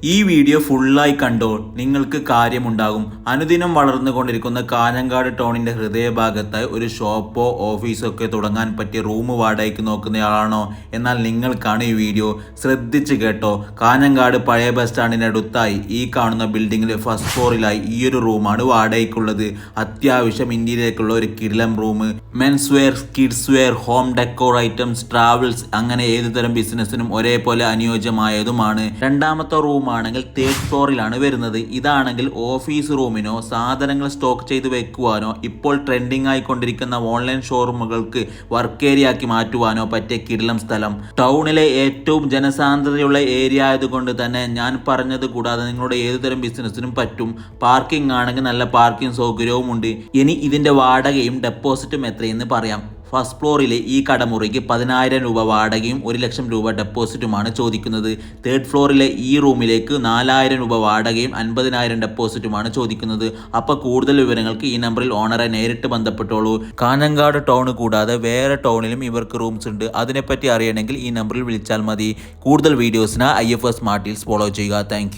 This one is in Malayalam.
ഈ വീഡിയോ ഫുള്ളായി കണ്ടോ നിങ്ങൾക്ക് കാര്യമുണ്ടാകും. അനുദിനം വളർന്നുകൊണ്ടിരിക്കുന്ന കാഞ്ഞങ്ങാട് ടൗണിന്റെ ഹൃദയഭാഗത്തായി ഒരു ഷോപ്പോ ഓഫീസോ ഒക്കെ തുടങ്ങാൻ പറ്റിയ റൂം വാടകയ്ക്ക് നോക്കുന്നയാളാണോ? എന്നാൽ നിങ്ങൾക്കാണ് ഈ വീഡിയോ. ശ്രദ്ധിച്ച് കേട്ടോ. കാഞ്ഞങ്ങാട് പഴയ ബസ് സ്റ്റാൻഡിനടുത്തായി ഈ കാണുന്ന ബിൽഡിങ്ങിലെ ഫസ്റ്റ് ഫ്ലോറിലായി ഈ ഒരു റൂമാണ് വാടകയ്ക്കുള്ളത്. അത്യാവശ്യം ഇന്ത്യയിലേക്കുള്ള ഒരു കിടിലം room. Men's wear, kids wear, home decor items, travels, അങ്ങനെ ഏതുതരം ബിസിനസ്സിനും ഒരേപോലെ അനുയോജ്യമായതുമാണ്. രണ്ടാമത്തെ റൂം ആണെങ്കിൽ തേർഡ് ഫ്ലോറിലാണ് വരുന്നത്. ഇതാണെങ്കിൽ ഓഫീസ് റൂമിനോ സാധനങ്ങൾ സ്റ്റോക്ക് ചെയ്ത് വെക്കുവാനോ ഇപ്പോൾ ട്രെൻഡിങ് ആയിക്കൊണ്ടിരിക്കുന്ന ഓൺലൈൻ ഷോറൂമുകൾക്ക് വർക്ക് ഏരിയ ആക്കി മാറ്റുവാനോ പറ്റിയ കിടിലം സ്ഥലം. ടൗണിലെ ഏറ്റവും ജനസാന്ദ്രതയുള്ള ഏരിയ ആയതുകൊണ്ട് തന്നെ ഞാൻ പറഞ്ഞത് കൂടാതെ നിങ്ങളുടെ ഏതുതരം ബിസിനസ്സിനും പറ്റും. പാർക്കിംഗ് ആണെങ്കിൽ നല്ല പാർക്കിംഗ് സൗകര്യവും ഉണ്ട്. ഇനി ഇതിന്റെ വാടകയും ഡെപ്പോസിറ്റും എത്രയെന്ന് പറയാം. ഫസ്റ്റ് ഫ്ലോറിലെ ഈ കടമുറിക്ക് 10,000 രൂപ വാടകയും 1 ലക്ഷം രൂപ ഡെപ്പോസിറ്റുമാണ് ചോദിക്കുന്നത്. തേർഡ് ഫ്ലോറിലെ ഈ റൂമിലേക്ക് 4,000 രൂപ വാടകയും 50,000 ഡെപ്പോസിറ്റുമാണ് ചോദിക്കുന്നത്. അപ്പോൾ കൂടുതൽ വിവരങ്ങൾക്ക് ഈ നമ്പറിൽ ഓണറെ നേരിട്ട് ബന്ധപ്പെട്ടോളൂ. കാഞ്ഞങ്ങാട് ടൗൺ കൂടാതെ വേറെ ടൗണിലും ഇവർക്ക് റൂംസ് ഉണ്ട്. അതിനെപ്പറ്റി അറിയണമെങ്കിൽ ഈ നമ്പറിൽ വിളിച്ചാൽ മതി. കൂടുതൽ വീഡിയോസിന് IFS സ്മാർട്ട് ഡീൽസ് ഫോളോ ചെയ്യുക. താങ്ക്